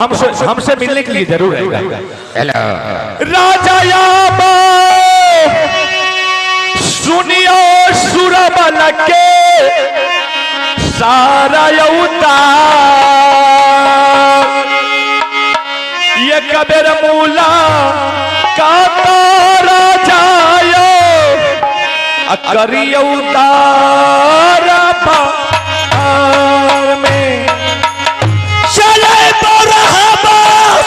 हमसे मिलने के लिए जरूर आएगा। हेलो राजा सुनियो सुरबल के सारा ये कबीर मूला का तारा जायो करियो तारा में चले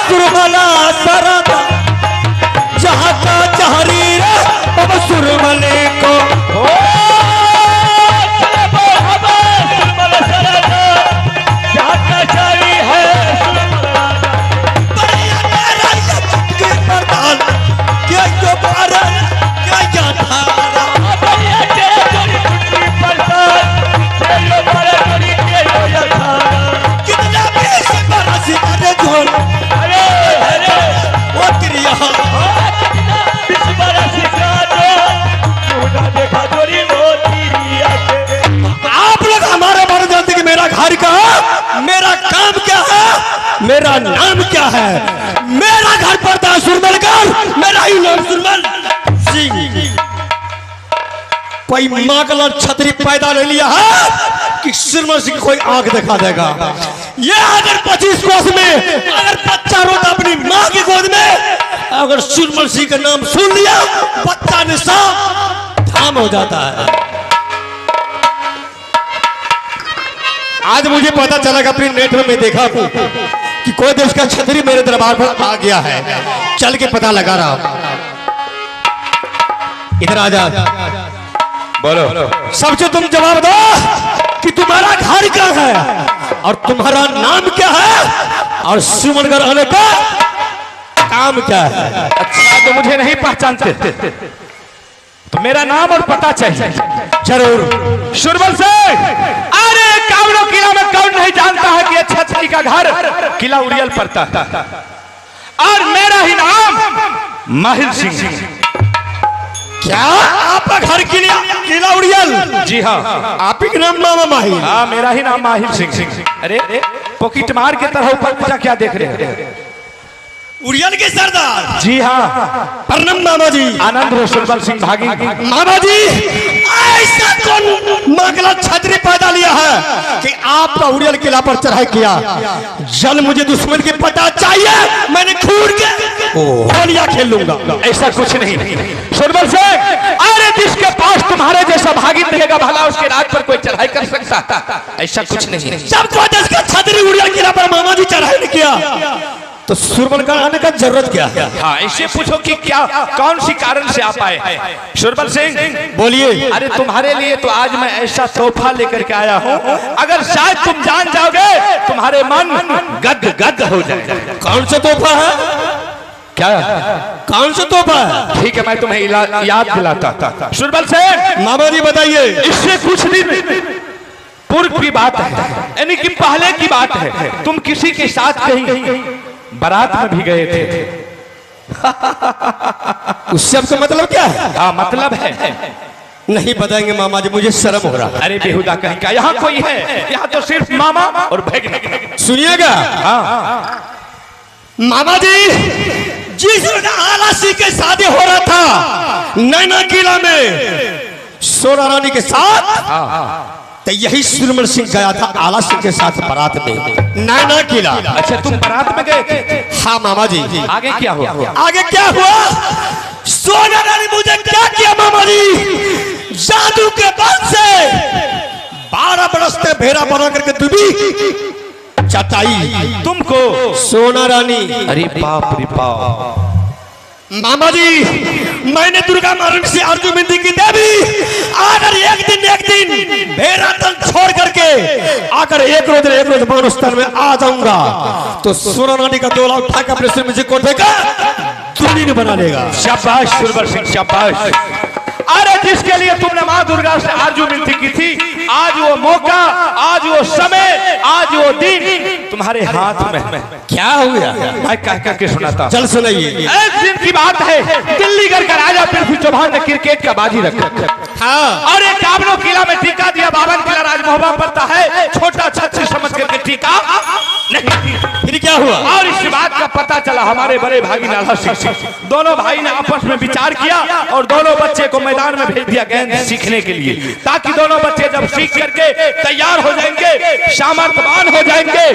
सुरमला सरदा जहाँ का चहरी रे बाबा सुरमले को मेरा नाम क्या है? मेरा घर पड़ता है सुरमलगढ़, मेरा ही नाम सुरमल सिंह। कोई माँ का छतरी पैदा नहीं लिया है कि सुरमल सिंह कोई आंख दिखा देगा। ये अगर 25 कोस में अगर बच्चा रोता अपनी माँ की गोद में, अगर सुरमल सिंह का नाम सुन लिया बच्चा निशान थाम हो जाता है। आज मुझे पता चला कि अपनी नेट में मैं देखा कि कोई देश का छतरी मेरे दरबार पर आ गया है। चल के पता लगा रहा हूं। इधर आ जा, बोलो सबसे तुम जवाब दो कि तुम्हारा घर क्या है और तुम्हारा नाम क्या है और सुमनगढ़ आने का काम क्या है। अच्छा तो मुझे नहीं पहचानते तो मेरा नाम और पता चाहिए जरूर। सुरमल से अरे कावड़ो किला में कौन नहीं जानता है कि छतरी का घर किला उड़ियल पड़ता है और मेरा ही नाम माहिर सिंह। क्या आपका घर किला उड़ियल? जी हाँ। आप ही का नाम मामा माहिर? हाँ मेरा ही नाम माहिर सिंह। अरे पॉकेट मार के तरह ऊपर पूजा क्या देख रहे हैं? उड़ियल के सरदार? जी हाँ। प्रणाम मामा जी। आनंद हो सुरमल सिंह भागी। मामा जी ऐसा कौन मागला छतरी पैदा लिया है कि आपका उड़ियल किला पर चढ़ाई किया? जल मुझे दुश्मन के पता चाहिए, मैंने खून के होलिया खेल लूंगा। ऐसा कुछ नहीं सुरमल सिंह। अरे जिसके पास तुम्हारे जैसा भागी रहेगा भला उसके राज पर कोई चढ़ाई कर सकता? ऐसा कुछ नहीं। जब कोई देश का छतरी उड़ियल किला पर मामा जी चढ़ाई नहीं किया तो सुरमलगढ़ आने का जरूरत क्या है? हाँ ऐसे पूछो कि क्या कौन सी कारण से आप आए? सुरमल सिंह बोलिए। अरे तुम्हारे लिए तो आज मैं ऐसा तोहफा लेकर के आया हूँ, अगर शायद तुम जान जाओगे तुम्हारे मन गद गद हो जाएगा। कौन सा तोहफा है? क्या कौन सा तोहफा है? ठीक है मैं तुम्हें याद दिलाता था। सुरमल सिंह मामा जी बताइए। इससे कुछ दिन पूर्व की बात है, यानी कि पहले की बात है। तुम किसी के साथ कहीं बारात में भी गए थे। उस शब्द का मतलब क्या है? हाँ मतलब है। नहीं बताएंगे मामा जी, मुझे शर्म हो रहा है। अरे बेहुदा कहीं का, यहाँ कोई है? यहाँ तो सिर्फ मामा और भैया। सुनिएगा। हाँ मामा जी जिस आला सिंह के शादी हो रहा था नैना किला में सोना रानी के साथ, तो यही सुरमल सिंह गया था आला सिंह के साथ बारात में नैना किला। अच्छा तुम बारात में गए थे? हाँ मामा जी। आगे क्या हुआ? आगे क्या हुआ? सोना रानी मुझे क्या किया मामा जी? जादू के बल से 12 बरस से भेड़ा बना करके दुबी चटाई तुमको सोना रानी। अरे बाप रे बाप। मामा जी मैंने दुर्गा मारण से अर्जुन बिंदी की देवी अगर एक दिन भेड़ा तन छोड़ करके अगर एक रोज मानुस्थान में आ जाऊंगा तो सोना रानी का डोला उठा के अपने सिर में से कोट देगा, दुनी ने बना लेगा। शाबाश सुरमल सिंह शाबाश। अरे जिसके लिए तुमने माँ दुर्गा से आरजू विनती की थी, आज वो मौका, आज वो समय, आज वो दिन तुम्हारे हाथ में। क्या हो गया? मैं कह करके सुनाता। चल सुनाइए। एक दिन की बात है, दिल्ली घर का राजा पृथ्वी चौहान ने क्रिकेट का बाजी रखा। हाँ। और एक काबनो किला में टीका दिया, 52 किला राज महोबा पड़ता है, छोटा छत्र समझ करके टीका नहीं। फिर क्या हुआ? और इस बात का पता चला हमारे बड़े भाई नाला सिंह, दोनों भाई ने आपस में विचार किया और दोनों बच्चे को मैदान में भेज दिया गेंद सीखने के लिए, ताकि दोनों बच्चे जब सीख करके तैयार हो जाएंगे, सामर्थ्यवान हो जाएंगे,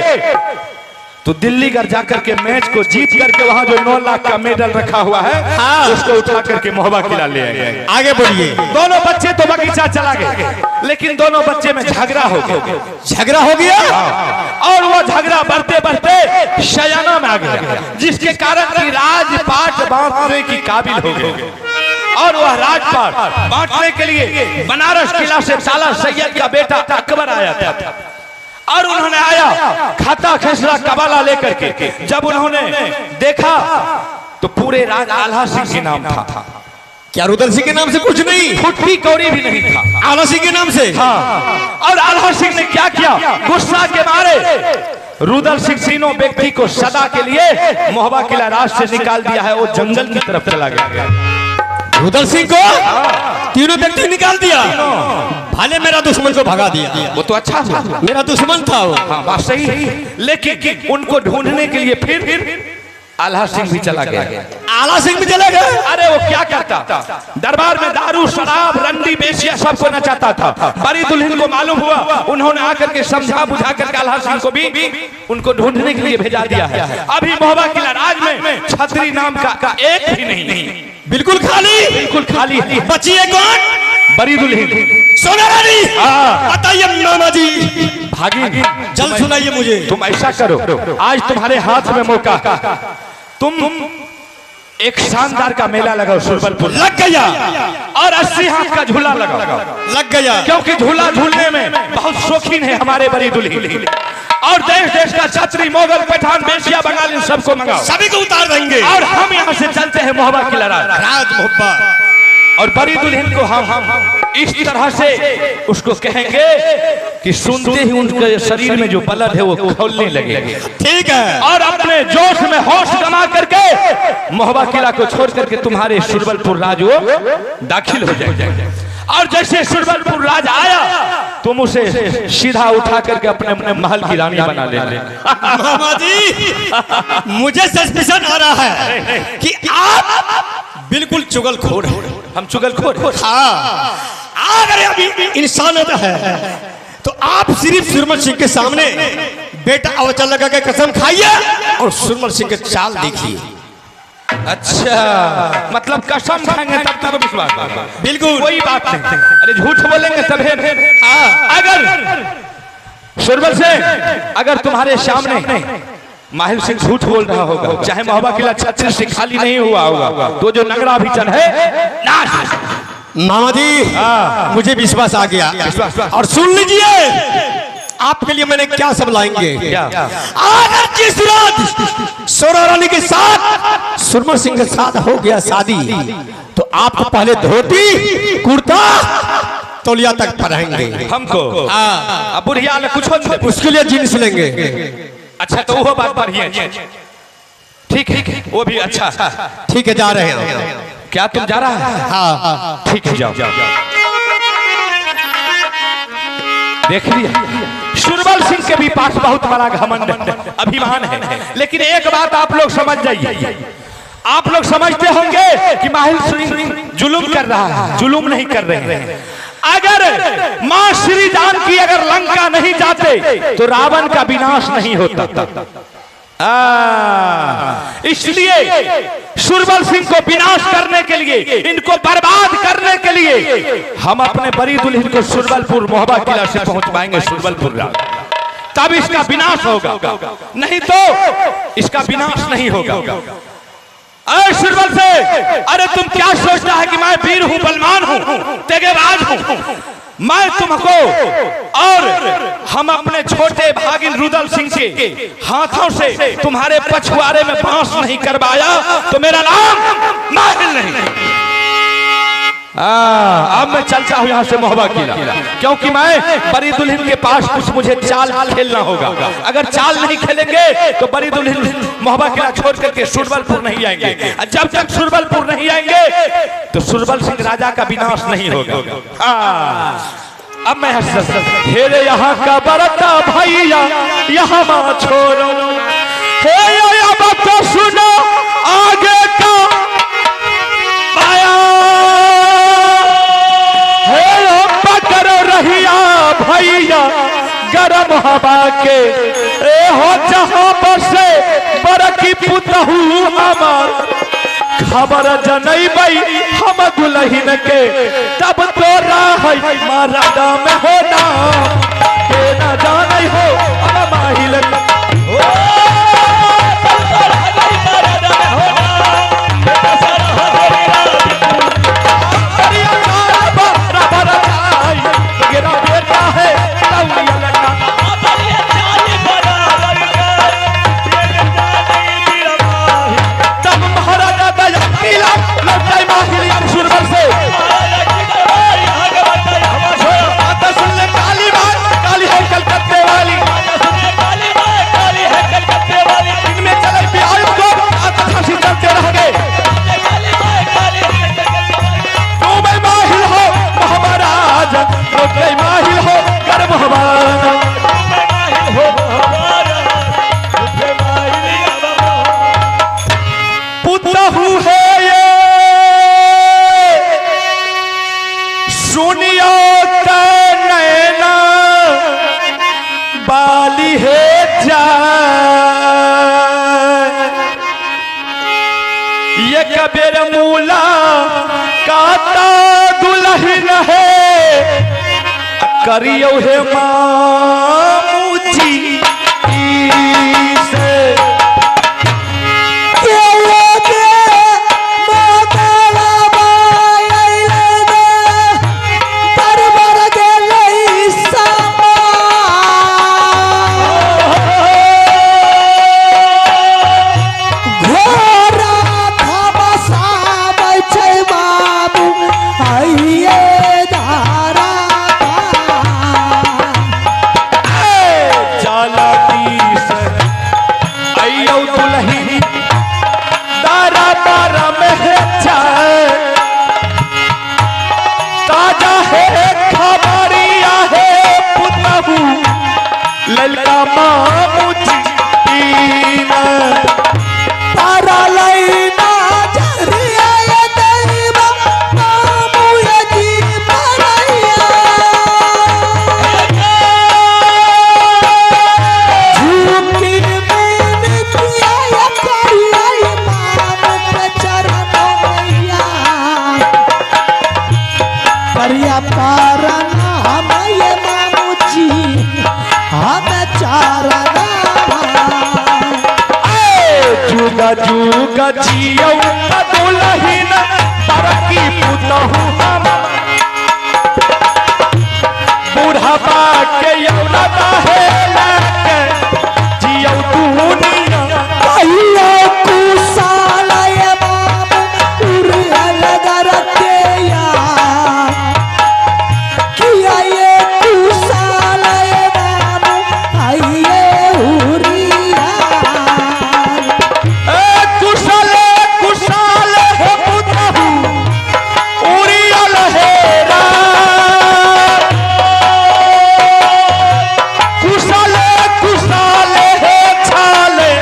तो दिल्ली घर जाकर के मैच को जीत करके वहां जो 9 लाख का मेडल रखा हुआ है, हाँ। उसको उठा करके महोबा किला ले आए। आगे बढ़िए। दोनों बच्चे तो बगीचा चला गए, लेकिन दोनों बच्चे में झगड़ा हो गया। झगड़ा हो गया और वो झगड़ा बढ़ते बढ़ते शयाना में आ गया, जिसके कारण कि राजपाट बांटने की काबिल हो गए। और वह राजपाट बांटने के लिए बनारस किला से साला सैयद का बेटा अकबर आया था, और उन्होंने आया खाता खसरा कबाला लेकर के। जब उन्होंने देखा तो पूरे राज आल्हा सिंह के नाम था। क्या रुदल सिंह के नाम से कुछ नहीं? फुटकी कौड़ी भी नहीं था, आला सिंह के नाम से। हाँ। और आल्हा सिंह ने क्या किया, गुस्सा के मारे रुदल सिंह तीनों व्यक्ति को सदा के लिए महोबा किला राज से निकाल दिया है, वो जंगल की तरफ चला गया। रुदल सिंह को तीनों व्यक्ति निकाल दिया, भाले मेरा दुश्मन को भगा दिया। वो तो अच्छा हुआ, मेरा दुश्मन था वो। हाँ बात सही है, लेकिन उनको ढूंढने के लिए फिर आल्हा सिंह भी चला गया। आला सिंह भी चला गया। अरे वो क्या करता, दरबार में दारू शराब रंडी बेशिया सबको नचाता था। बड़ी दुल्हन को मालूम हुआ, उन्होंने आकर के समझा बुझा कर आल्हा सिंह को भी उनको ढूंढने के लिए भेजा दिया है। अभी महोबा किला राज में छतरी नाम का एक भी नहीं, बिल्कुल खाली, बिल्कुल खाली है। बची है कौन? बड़ी दुल्हन सोना रानी। बताइए मामा जी, भागी, जल्द सुनाइए मुझे। तुम ऐसा करो, आज तुम्हारे हाथ में मौका, तुम एक शानदार का मेला लगाओ सुरबलपुर। लग गया। और 80 हाथ का झूला लगाओ। लग गया। क्योंकि झूला झूलने में बहुत शौकीन है हमारे बड़ी दुल्हन। और देश देश का छतरी मोगल पठान बेशिया बंगाली सबको मंगाओ, सभी को उतार देंगे। और हम यहाँ से चलते हैं महोबा किला राज मोहब्बा। और बड़ी दुल्हन को हम इस तरह से उसको कहेंगे कि सुनते ही उनके शरीर में जो ब्लड है वो खौलने लगे। ठीक है। और अपने जोश में होश गंवा करके महोबा किला को छोड़ करके तुम्हारे सुरबलपुर राज वो दाखिल हो जाएंगे। और जैसे सुरबलपुर राज आया, तुम उसे सीधा उठा करके अपने अपने महल की रानी बना ले। मामा जी, मुझे सस्पिशन आ रहा है कि आप बिल्कुल चुगलखोर हैं। हम चुगलखोर? हाँ। अगर अभी इंसानियत है तो आप सिर्फ सुरमल सिंह के सामने बेटा अवचल लगा के कसम खाइए और सुरमल सिंह के चाल देखिए। अच्छा, मतलब कसम खाएंगे तब तक विश्वास? बिल्कुल। कोई बात नहीं। अरे झूठ बोलेंगे तब है। अगर सुरबल से अगर तुम्हारे सामने माहिर सिंह झूठ बोल रहा होगा, चाहे महोबा किला छत्र से खाली नहीं हुआ होगा, तो जो नगरा भीचन है नाश। मामा जी, मुझे विश्वास आ गया। विश्वास। और सुन लीजिए, आपके लिए मैंने क्या सब लाएंगे। अगर जिस रात सोना रानी के साथ सुरमल सिंह के साथ हो गया शादी, तो आपको पहले धोती कुर्ता तौलिया तक पहनेंगे। हमको अब बुढ़िया कुछ उसके लिए जींस लेंगे। अच्छा, तो वो बात बढ़िया। ठीक है, वो भी अच्छा। ठीक है, जा रहे हैं। क्या तुम जा रहा है? हाँ। ठीक है, जाओ। देख लिया, सुरबल सिंह के भी पास बहुत बड़ा घमंड अभिमान है। लेकिन एक बात आप लोग समझ जाइए, आप लोग समझते होंगे कि माहिर सिंह जुलुम कर रहा है, जुलुम नहीं कर रहे हैं। अगर मां श्री जानकी अगर लंका नहीं जाते तो रावण का विनाश नहीं होता। इसलिए सुरबल सिंह को विनाश करने के लिए, इनको बर्बाद करने के लिए हम अपने बड़ी दुल्हन को सुरबलपुर महोबा किला से पहुंचवाएंगे। सुरबलपुर तब इसका विनाश होगा, नहीं तो इसका विनाश नहीं होगा। अरे सुरबल से, अरे तुम क्या सोचता है कि मैं वीर हूं, बलवान हूं, तेगेबाज हूं? मैं तुमको और हम अपने छोटे भागिन रुदल सिंह के हाथों से तुम्हारे पछुआरे में बांस नहीं करवाया तो मेरा नाम माहिर नहीं। अब मैं चलता हूँ यहाँ से मोहबा किला, क्योंकि मैं बड़ी दुल्हन के पास कुछ मुझे चाल खेलना होगा। अगर चाल नहीं खेलेंगे तो बड़ी दुल्हन मोहबा किला छोड़ करके सुरबलपुर नहीं आएंगे। जब तक सुरबलपुर नहीं आएंगे तो सुरबल सिंह राजा का विनाश नहीं होगा। अब मैं हेरे यहाँ का बरता भैया यहाँ माँ छोड़ो, अब तो सुनो आगे का आया, पकड़ो रहिया भैया गरम हवा के, हो जहाँ बसे बरकी पुतहू हमार, खबर जनैबै हम दुल्हन के तब तोरा है मारा दाम होना के न जानै हो अब माहिल कबीर मूला काता दुल्हन है करियो है मामूजी से ललका मामूजी तारा लैना जरिया ये दैवा मामूया जी मरैया झूठी मैंने किया ये करिया ये मामू के चरणों मैया करिया पारना हम ये मामूजी हमें चारना जुगा जुगा जियो दुल्हन बरकी पुतहू हम बुढ़ापा के यौनता है लेके जियो दुनिया कहियो कुशाल ये बाबू उरिया लगा रखे यार किया ये कुशाल ये बाबू आइए उरिया कुशल कुशाल है पुतहू उरिया लहेरा कुशल कुशाल है छाले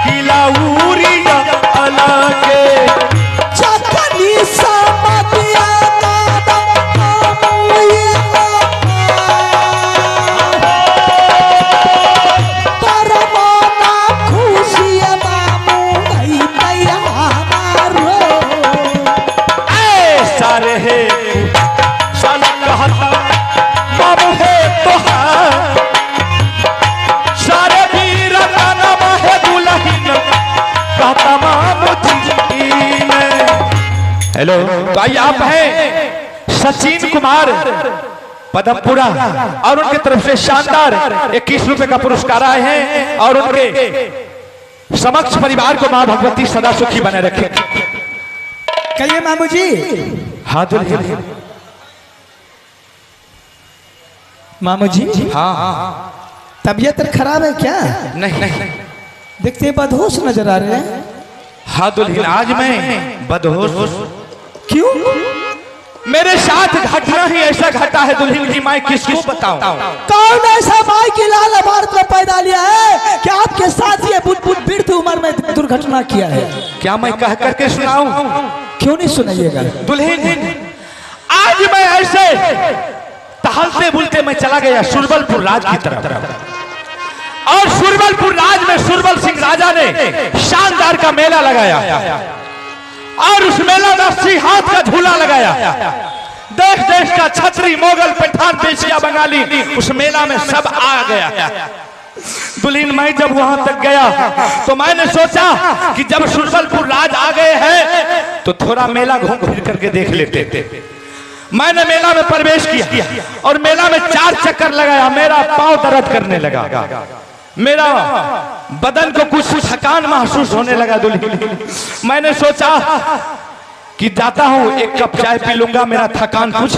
किला उरिया अलगे चकनी समतिया दादा मामूया परमाना खुशिया मामू गई तैया हमारो सारे है सन कहता मामू है तो सारे वीर का नाम है दुल्हन कहता मामू जी में। हेलो, तो आइए आप हैं सचिन कुमार पदमपुरा और उनके तरफ से शानदार 21 रुपए का पुरस्कार आए हैं और उनके समक्ष परिवार को मां भगवती सदा सुखी बने रखे। कहिए मामू जी। हाँ दुल्हन। मामू जी हाँ तबीयत खराब है क्या? नहीं नहीं। देखते बदहोश नजर आ रहे हैं। हाँ दुल्हन, आज मैं बदहोश। क्यों? मेरे साथ घटना ही ऐसा घटा है दुल्हन की, मैं किसको बताऊं? कौन ऐसा माई की लाल भारत में पैदा लिया है कि आपके साथ ये वृद्ध उम्र में दुर्घटना किया है? क्या मैं कह करके सुनाऊं? क्यों नहीं सुनाइएगा? दुल्हन, आज मैं ऐसे टहलते बुलते मैं चला गया सुरबलपुर राज की तरफ, और सुरबलपुर राज में सुरबल सिंह राजा ने शानदार का मेला लगाया, और उस मेला में 80 हाथ का झूला लगाया। देश देश का छतरी, मोगल, पठान, पेशिया, बंगाली उस मेला में सब आ गया। दुल्हन, मैं जब वहां तक गया तो मैंने सोचा कि जब सुरबलपुर राज आ गए हैं तो थोड़ा मेला घूम फिर करके देख लेते। मैंने मेला में प्रवेश किया और मेला में 4 चक्कर लगाया। मेरा पांव दर्द करने लगा, मेरा बदन को कुछ थकान महसूस होने लगा। दुल्हन, मैंने सोचा कि जाता हूं, 1 कप चाय पी लूंगा, मेरा थकान कुछ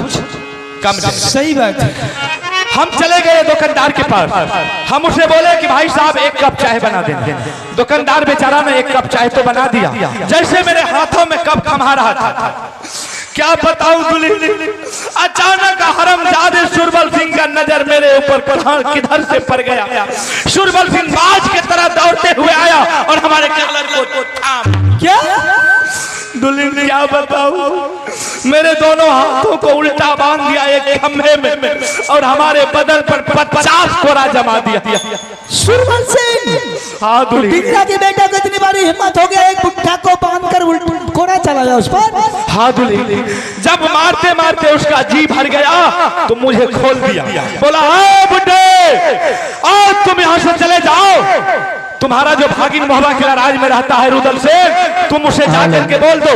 कम। सही बात है। हम चले गए दुकानदार के पास। हम उसे बोले कि भाई साहब 1 कप चाय बना देंगे। दुकानदार बेचारा ने 1 कप चाय तो बना दिया। जैसे मेरे हाथों में कप थमा रहा था, क्या बताऊं दुल्हन, अचानक हरमजादे सुरबल सिंह का नजर मेरे ऊपर किधर से पड़ गया। सुरबल सिंह बाज की तरह दौड़ते हुए आया और हमारे कलर को थाम। क्या दुल्हन, क्या बताऊं, मेरे दोनों हाथों को उल्टा बांध दिया एक खंभे में और हमारे बदन पर 50 कोरा जमा दिया। सुरबल सिंह, हाँ दुल्हन, बिगड़ा के बेटा को इतनी बड़ी हिम्मत हो गया, एक बुढ़ा को बांधकर कोरा चलाया उस पर? हाँ दुल्हन, जब मारते मारते उसका जी भर गया तो मुझे खोल दिया। बोला, बुड्ढे, और तुम यहाँ से चले जाओ। तुम्हारा जो भागिन मोहबा किला राज में रहता है रुदल से, तुम उसे जाकर के बोल दो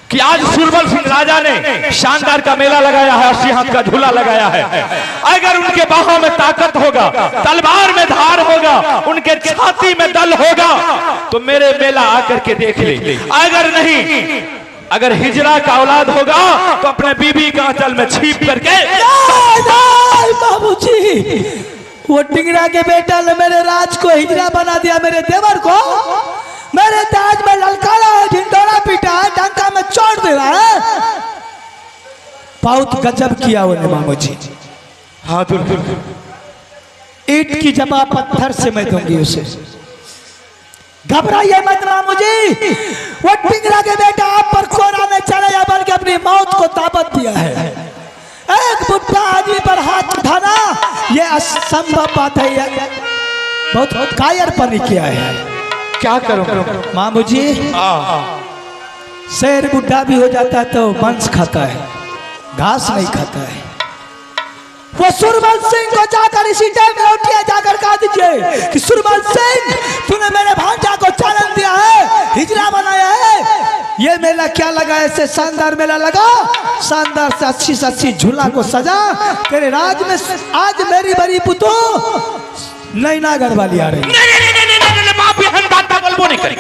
कि आज सुरबल सिंह राजा ने शानदार का मेला लगाया है, 80 हाथ का झूला लगाया है। अगर उनके बाहों में ताकत होगा, तलवार में धार होगा, उनके छाती में दल होगा तो मेरे मेला आकर के देख ले। अगर नहीं, अगर हिजरा का औलाद होगा तो अपने बीबी का आंचल में छिप करके। बाबूजी, वो टिंगरा के बेटा ने मेरे राज को हिजरा बना दिया, मेरे देवर को मेरे ताज में ललकारा, ढिंडोरा पीटा, डंका में चोट दे रहा है। बहुत गजब किया उन्हें मामू जी। हाँ दुल्हन, ईंट की जवाब पत्थर से मैं दूंगी उसे। घबराइए मत मामू जी, वो टिंगरा के बेटा आप पर कोरा नहीं चढ़ाया बल्कि अपनी मौत को दावत दिया है। एक बुढ़ा आदमी पर हाथ उठाना यह असंभव बात है। यह बहुत कायरपनी किया है। क्या करूं मामू जी? शेर बुढ़ा भी हो जाता है तो मांस खाता है, घास नहीं खाता है। वो सुरबल सिंह को जाकर इसी टाइम में उठिए, जाकर कह दीजिए कि सुरबल सिंह, तूने मेरे भांजा को चैलेंज दिया है, हिजरा बनाया है। ये मेला क्या लगा, ऐसे शानदार मेला लगा, शानदार से अच्छी झूला को सजा तेरे राज में। आज मेरी बड़ी पुतो नैना गढ़वाली आ रही। बाप एहन बात बोलबो नहीं करी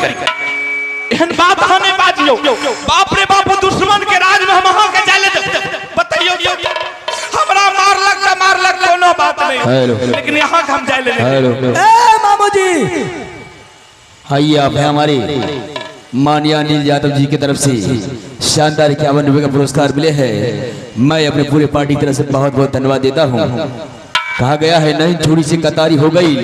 एहन बात हमें बाजियो। बाप रे बाप, दुश्मन के राज में हम वहां के जाले बताइयो। हमरा मार लग कोनो बात नहीं, लेकिन यहाँ हम जाले नहीं। ए मामू जी, आइए, आप है हमारे माननीय अनिल यादव जी की तरफ से शानदार 51 रुपए का पुरस्कार मिले हैं। मैं अपने पूरे पार्टी की तरफ से बहुत बहुत धन्यवाद देता हूँ। कहा गया है, नैन छोड़ी से कतारी हो गई,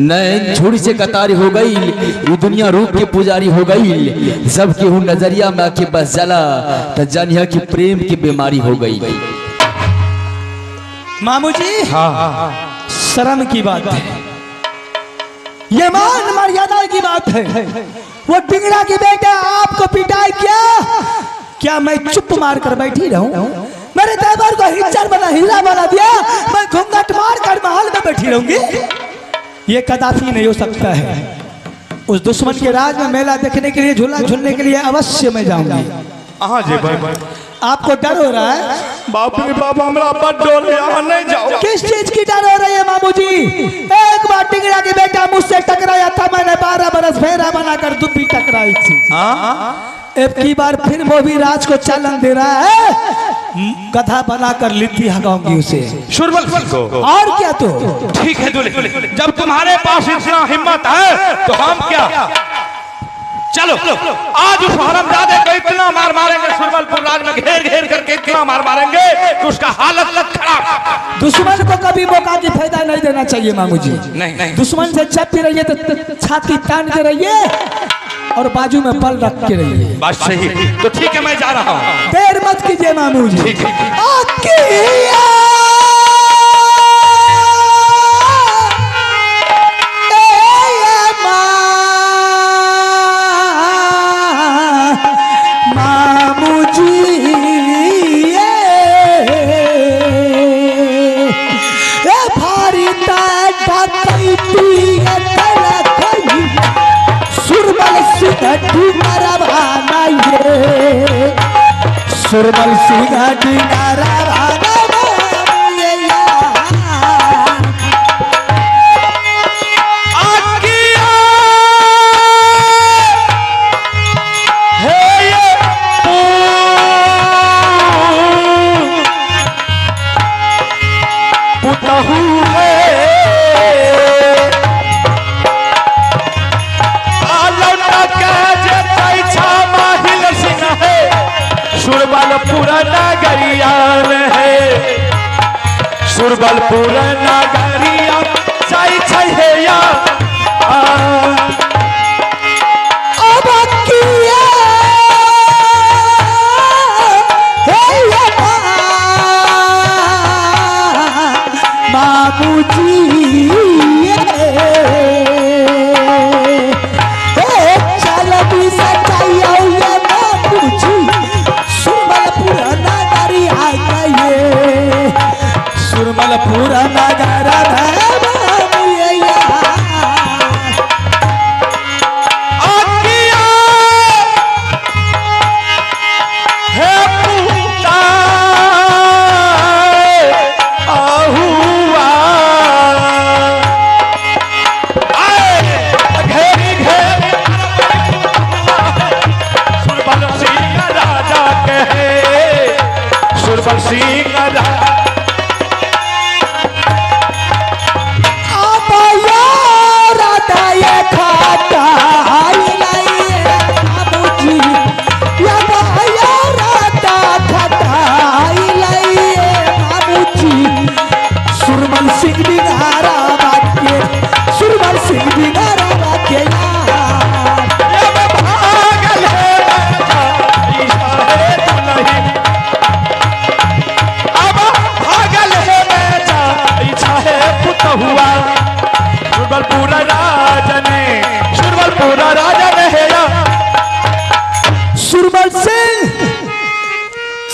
नैन छोड़ी से कतारी हो गई, ये दुनिया रूप के पुजारी हो गई। सबके हूँ नजरिया में आके बस जला, तो जानिया की प्रेम की बीमारी हो गई। मामू जी, हाँ, शर्म की बात है, ये मान मर्यादा की बात है। वो टिंगड़ा के बेटा आपको पिटाई क्या मैं चुप मार कर बैठी रहूं? मेरे देवर को हिजरा बना दिया, मैं घूंघट मार कर महल में बैठी रहूंगी? ये कदापि नहीं हो सकता है। उस दुश्मन के राज में मेला देखने के लिए, झूला झूलने के लिए अवश्य मैं जाऊंगी। आपको डर हो रहा है? बाप रे बाप, हमरा बड़ डर है, नहीं जाओ। किस चीज की डर हो रही है मामू जी? एक बार टिंगड़ा के बेटा मुझसे टकराया था, मैंने 12 बरस फेरा बनाकर दुबी टकराई थी। अब की बार फिर मोबी राज को चालन दे रहा है, गधा बनाकर लिट्टी हगाऊंगी उसे। सुरबल सिंह को और क्या तो ठीक है दूल्हे, जब तुम्हारे पास इतना हिम्मत है तो हम क्या, चलो आज उस हरामजादे को इतना मार मारेंगे, सुरबलपुर राज में घेर घेर करके इतना मार मारेंगे कि उसका हालत लग खराब। दुश्मन को कभी मौका की फायदा नहीं देना चाहिए मामू जी। नहीं दुश्मन से जब भी रहिए तो छाती तान के रहिए और बाजू में बल रख के रहिए। बात सही, तो ठीक है मैं जा रहा हूँ। देर मत कीजिए मामू जी। ठीक है। सुरबल सिंह डिनारा सुरबलपुर नगरिया है, सुरबलपुर नगरिया चाय चाय है या अब किया बाबूजी चल भी सचाइया बाबूजी सुरबलपुर नगर सुरबल सिंह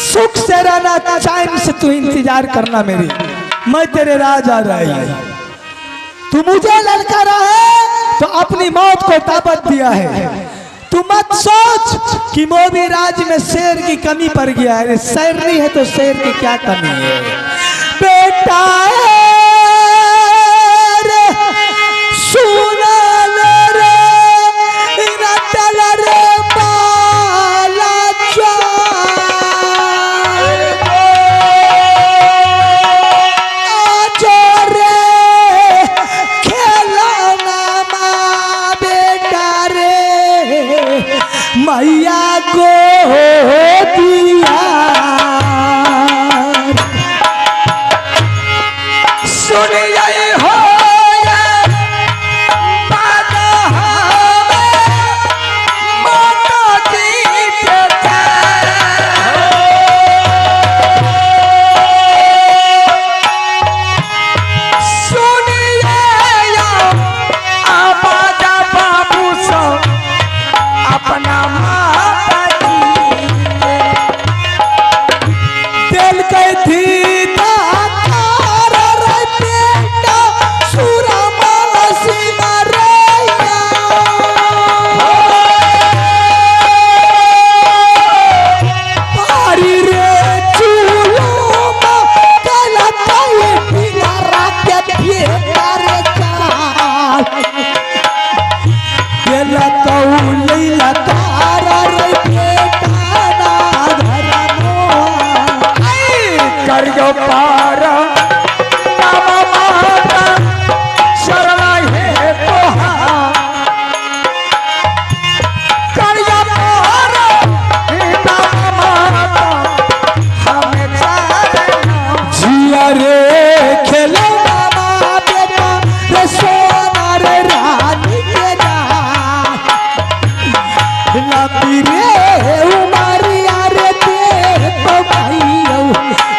सुख से रहना, चैन से तू इंतजार करना मेरी, मैं तेरे राज आ रही है। तू मुझे ललकारा है तो अपनी मौत को दावत दिया है। तू मत सोच कि मोबी राज में शेर की कमी पड़ गया है। शेर नहीं है तो शेर की क्या कमी है बेटा रे, सुना रे रतल रे बाला मैया को दिया गेला कौलैला तारा रे बेटा ना घर मोहा करियो पार नामा माता शरणा हे तोहा करियो पार नामा माता हमें चाहे जिया रे खेलो मामा बेटा रे सोना रे रानी के जा लंबी रे उमरिया रे ते तो भाइयो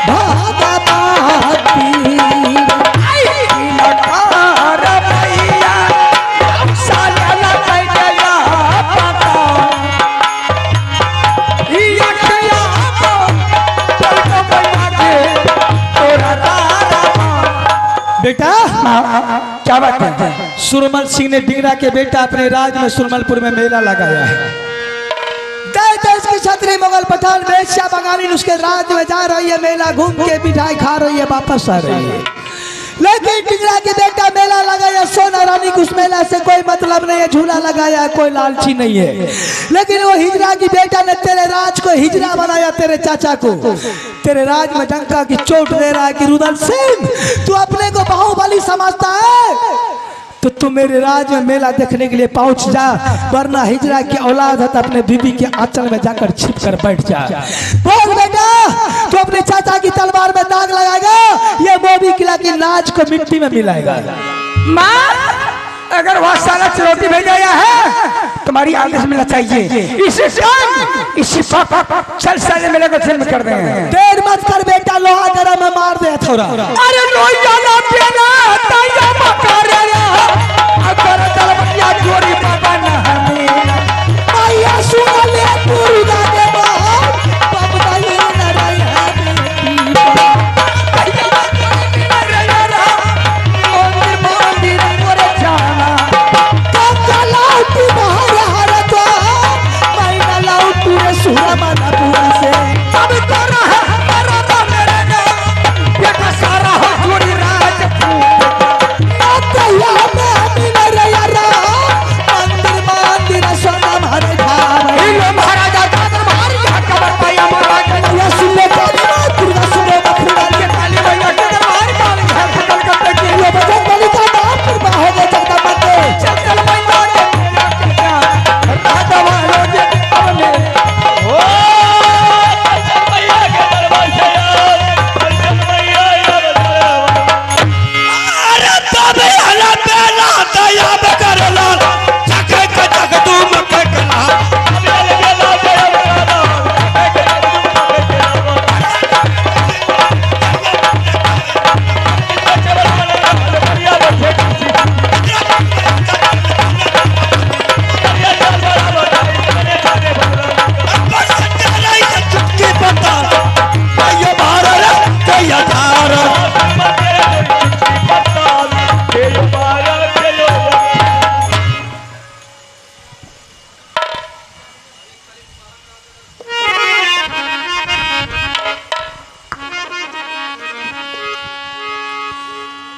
भागवती लटार भैया साला बैठया पता ये खया को बैठा के तोरा बेटा क्या बात है? सुरमल सिंह ने डिंगरा के बेटा अपने राज में सुरमलपुर में मेला लगाया है। देश देश की छतरी मुगल पठान वेश्या बंगाली उसके राज में जा रही है, मेला घूम के मिठाई खा रही है, वापस आ रही है। लेकिन डिंगरा के बेटा मेला लगाया, सोना रानी को उस मेला से कोई मतलब नहीं है, झूला लगाया, कोई लालची नहीं है। लेकिन वो हिजरा की बेटा ने तेरे राज को हिजरा बनाया, तेरे चाचा को तेरे राज में डंका की चोट दे रहा है कि रुदल सिंह तू अपने को बाहुबली समझता है तो तू मेरे राज में मेला देखने के लिए पहुंच जा, वरना हिजरा की औलाद है तो अपने बीबी के आंचल में जाकर छिप कर बैठ जा। बोल बेटा तू अपने चाचा की तलवार में दाग लगाएगा, ये मोदी किला की नाच को मिट्टी में मिलाएगा। माँ अगर वह साला चुनौती भेजा है तुम्हारी आदेश मिलना चाहिए, इसी चल साले मेले को फिल्म कर देंगे। देर मत कर बेटा, लोहा गरम में मार दे थोड़ा। अरे लोहा ना पीना ताया मकारे अगर तलवटिया जोड़ी बाबा न हमें आया सुन ले पूरा दे बाबा ये न रही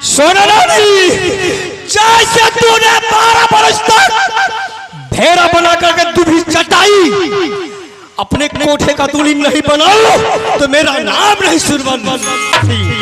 सोना रानी जैसे तूने 12 बरस तक भेड़ा बना करके दूधी चटाई, अपने कोठे का दूली नहीं बनाओ तो मेरा नाम नहीं सुरमल सिंह।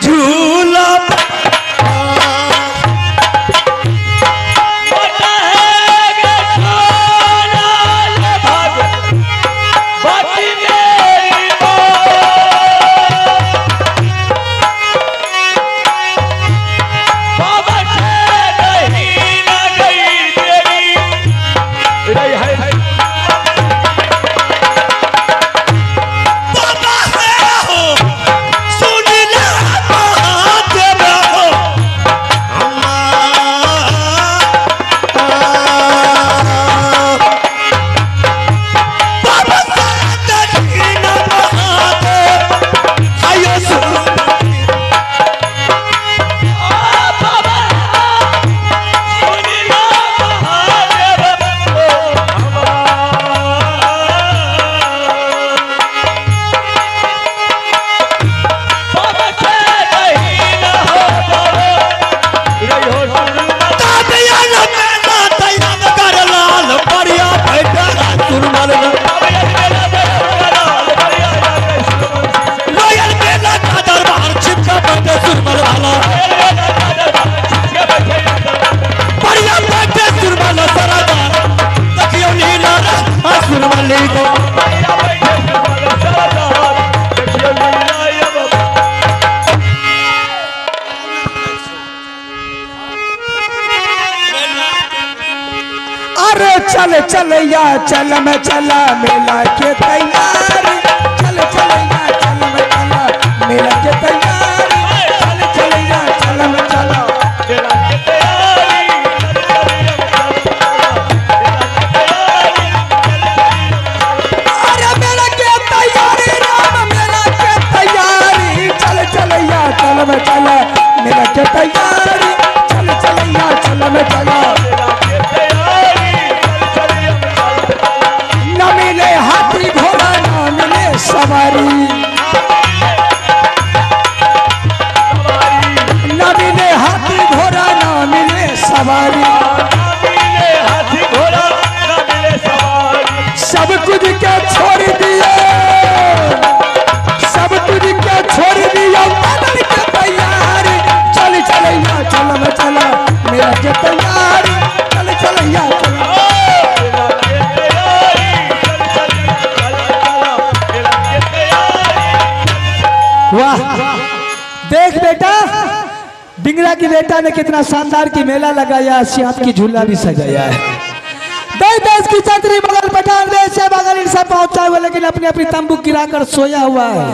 झूला बनवाली को अरे चल चल या चल मैं चला मेला के तैयारी, चल चल या चल मैं चला मेला के तैयारी, चल चल या चल मैं चला मेला के तैयारी। अरे मेला के तैयारी राम मेला के तैयारी, चल चल या चल मैं चला मेला के तैयारी, चल चल या चल मैं चला हाथी घोड़ा न मिले सवारी, न मिले हाथी घोड़ा न मिले सवारी, सब कुछ क्या छोड़ दिया, सब कुछ क्या छोड़ दिया बदल के तैयारी, चल चल या चल मैं चला मेरा के तैयारी, चल चल या चल। वाह देख बेटा, बिंगरा की बेटा ने कितना शानदार की मेला लगाया, सियात की झूला भी सजाया है। देश देश की छतरी बगल पठान देश से बगल इनसे पहुंचा हुआ, लेकिन अपनी अपनी तंबू गिराकर सोया हुआ है।